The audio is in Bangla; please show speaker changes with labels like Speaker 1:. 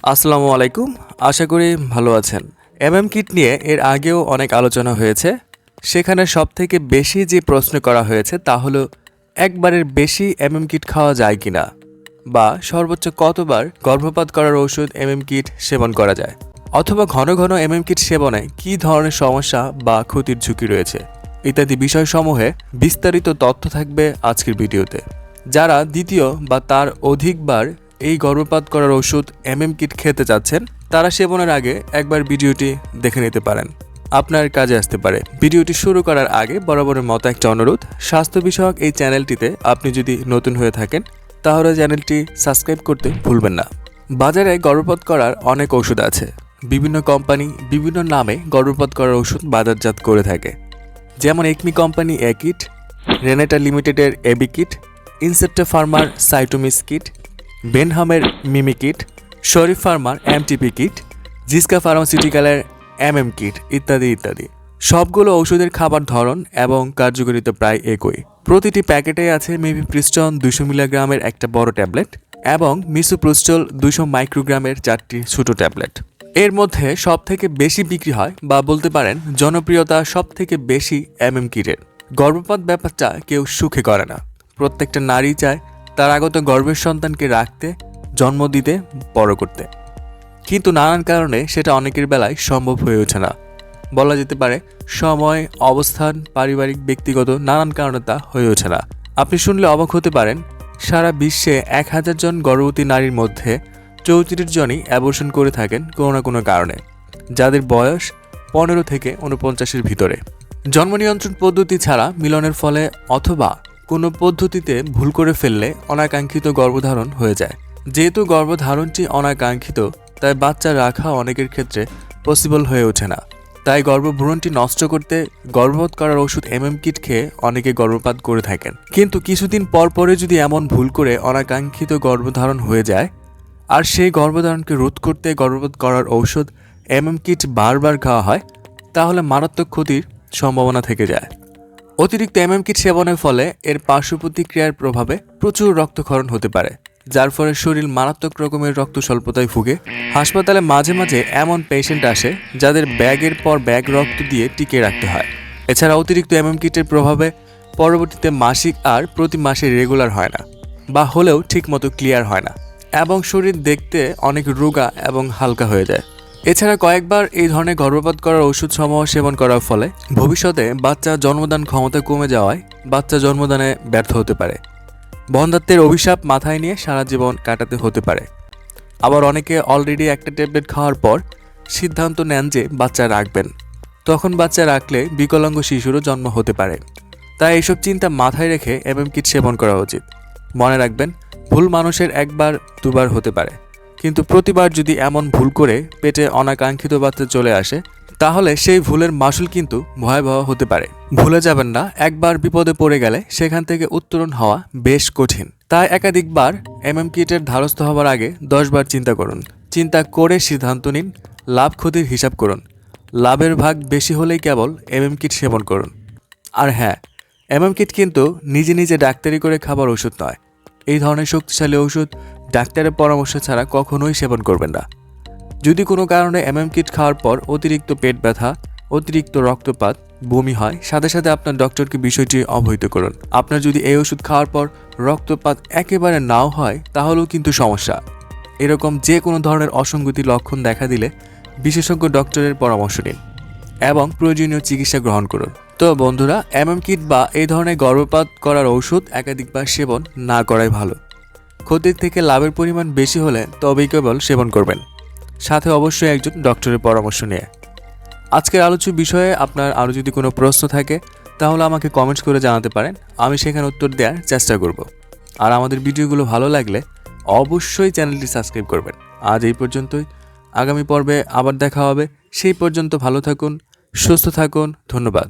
Speaker 1: আসসালামু আলাইকুম। আশা করি ভালো আছেন। কিট নিয়ে এর আগেও অনেক আলোচনা হয়েছে। সেখানে সবথেকে বেশি যে প্রশ্ন করা হয়েছে তা হলো একবারের বেশি কিট খাওয়া যায় কিনা, বা সর্বোচ্চ কতবার গর্ভপাত করার ওষুধ কিট সেবন করা যায়, অথবা ঘন ঘন কিট সেবনে কী ধরনের সমস্যা বা ক্ষতির ঝুঁকি রয়েছে ইত্যাদি বিষয়সমূহে বিস্তারিত তথ্য থাকবে আজকের ভিডিওতে। যারা দ্বিতীয় বা তার অধিকবার এই গর্ভপাত করার ওষুধ কিট খেতে চাচ্ছেন তারা সেবনের আগে একবার ভিডিওটি দেখে নিতে পারেন, আপনার কাজে আসতে পারে। ভিডিওটি শুরু করার আগে বরাবরের মতো একটা অনুরোধ, স্বাস্থ্য বিষয়ক এই চ্যানেলটিতে আপনি যদি নতুন হয়ে থাকেন তাহলে চ্যানেলটি সাবস্ক্রাইব করতে ভুলবেন না। বাজারে গর্ভপাত করার অনেক ওষুধ আছে। বিভিন্ন কোম্পানি বিভিন্ন নামে গর্ভপাত করার ওষুধ বাজারজাত করে থাকে, যেমন একমি কোম্পানি কিট, রেনেটা লিমিটেডের কিট, ইনসেপ্টা ফার্মার সাইটোমিস কিট, বেনহামের মিমিকিট, শরীফ ফার্মার এমটিপি কিট, জিসকা ফার্মাসিউটিক্যালের কিট ইত্যাদি ইত্যাদি। সবগুলো ওষুধের খাবার ধরন এবং কার্যকারিতা প্রায় একই। প্রতিটি প্যাকেটে আছে মিভিপ্রিস্টন 200 মিলিগ্রামের একটা বড় ট্যাবলেট এবং মিসোপ্রোস্টল 200 মাইক্রোগ্রামের 4টি ছোট ট্যাবলেট। এর মধ্যে সবথেকে বেশি বিক্রি হয় বা বলতে পারেন জনপ্রিয়তা সবথেকে বেশি কিটের। গর্ভপাত ব্যাপারটা কেউ সুখে করে না। প্রত্যেকটা নারী চায় তার আগত গর্ভের সন্তানকে রাখতে, জন্ম দিতে, বড় করতে, কিন্তু নানান কারণে সেটা অনেকের বেলায় সম্ভব হয়ে ওঠে না। বলা যেতে পারে সময়, অবস্থান, পারিবারিক, ব্যক্তিগত নানান কারণে তা হয়ে ওঠে না। আপনি শুনলে অবাক হতে পারেন, সারা বিশ্বে 1000 জন গর্ভবতী নারীর মধ্যে 34 জনই অ্যাবর্শন করে থাকেন কোনো না কোনো কারণে, যাদের বয়স 15 থেকে 49-এর ভিতরে। জন্ম নিয়ন্ত্রণ পদ্ধতি ছাড়া মিলনের ফলে অথবা কোনো পদ্ধতিতে ভুল করে ফেললে অনাকাঙ্ক্ষিত গর্ভধারণ হয়ে যায়। যেহেতু গর্ভধারণটি অনাকাঙ্ক্ষিত, তাই বাচ্চা রাখা অনেকের ক্ষেত্রে পসিবল হয়ে ওঠে না। তাই গর্ভভ্রূণটি নষ্ট করতে গর্ভপাত করার ওষুধ কিট খেয়ে অনেকে গর্ভপাত করে থাকেন। কিন্তু কিছুদিন পরে যদি এমন ভুল করে অনাকাঙ্ক্ষিত গর্ভধারণ হয়ে যায় আর সেই গর্ভধারণকে রোধ করতে গর্ভপাত করার ঔষধ কিট বারবার খাওয়া হয়, তাহলে মারাত্মক ক্ষতির সম্ভাবনা থেকে যায়। অতিরিক্ত কিট সেবনের ফলে এর পার্শ্ব প্রতিক্রিয়ার প্রভাবে প্রচুর রক্তক্ষরণ হতে পারে, যার ফলে শরীর মারাত্মক রকমের রক্ত স্বল্পতায় ভুগে। হাসপাতালে মাঝে মাঝে এমন পেশেন্ট আসে যাদের ব্যাগের পর ব্যাগ রক্ত দিয়ে টিকিয়ে রাখতে হয়। এছাড়া অতিরিক্ত কিটের প্রভাবে পরবর্তীতে মাসিক আর প্রতি মাসে রেগুলার হয় না, বা হলেও ঠিকমতো ক্লিয়ার হয় না, এবং শরীর দেখতে অনেক রোগা এবং হালকা হয়ে যায়। এছাড়া কয়েকবার এই ধরনের গর্ভপাত করার ওষুধসমূহ সেবন করার ফলে ভবিষ্যতে বাচ্চা জন্মদান ক্ষমতা কমে যাওয়ায় বাচ্চা জন্মদানে ব্যর্থ হতে পারে। বন্ধ্যাত্বের অভিশাপ মাথায় নিয়ে সারা জীবন কাটাতে হতে পারে। আবার অনেকে অলরেডি একটা ট্যাবলেট খাওয়ার পর সিদ্ধান্ত নেন যে বাচ্চা রাখবেন, তখন বাচ্চা রাখলে বিকলাঙ্গ শিশুরও জন্ম হতে পারে। তাই এইসব চিন্তা মাথায় রেখে কিট সেবন করা উচিত। মনে রাখবেন, ভুল মানুষের একবার দুবার হতে পারে, কিন্তু প্রতিবার যদি এমন ভুল করে পেটে অনাকাঙ্ক্ষিত বাচ্চা চলে আসে তাহলে সেই ভুলের মাসুল কিন্তু ভয়াবহ হতে পারে। ভুলে যাবেন না, একবার বিপদে পড়ে গেলে সেখান থেকে উত্তরণ হওয়া বেশ কঠিন। তাই একাধিকবার কিটের ধারস্থ হবার আগে 10 বার চিন্তা করুন। চিন্তা করে সিদ্ধান্ত নিন, লাভ ক্ষতির হিসাব করুন। লাভের ভাগ বেশি হলেই কেবল কিট সেবন করুন। আর হ্যাঁ, কিট কিন্তু নিজে নিজে ডাক্তারি করে খাবার ওষুধ নয়। এই ধরনের শক্তিশালী ওষুধ ডাক্তারের পরামর্শ ছাড়া কখনোই সেবন করবেন না। যদি কোনো কারণে কিট খাওয়ার পর অতিরিক্ত পেট ব্যথা, অতিরিক্ত রক্তপাত, বমি হয়, সাথে সাথে আপনার ডক্টরকে বিষয়টি অবহিত করুন। আপনার যদি এই ওষুধ খাওয়ার পর রক্তপাত একেবারে নাও হয় তাহলেও কিন্তু সমস্যা। এরকম যে কোনো ধরনের অসঙ্গতি লক্ষণ দেখা দিলে বিশেষজ্ঞ ডক্টরের পরামর্শ নিন এবং প্রয়োজনীয় চিকিৎসা গ্রহণ করুন। তো বন্ধুরা, কিট বা এই ধরনের গর্ভপাত করার ঔষধ একাধিকবার সেবন না করাই ভালো। ক্ষতির থেকে লাভের পরিমাণ বেশি হলে তবেই কেবল সেবন করবেন, সাথে অবশ্যই একজন ডক্টরের পরামর্শ নিয়ে। আজকের আলোচ্য বিষয়ে আপনার আরও যদি কোনো প্রশ্ন থাকে তাহলে আমাকে কমেন্টস করে জানাতে পারেন, আমি সেখানে উত্তর দেওয়ার চেষ্টা করব। আর আমাদের ভিডিওগুলো ভালো লাগলে অবশ্যই চ্যানেলটি সাবস্ক্রাইব করবেন। আজ এই পর্যন্তই, আগামী পর্বে আবার দেখা হবে। সেই পর্যন্ত ভালো থাকুন, সুস্থ থাকুন। ধন্যবাদ।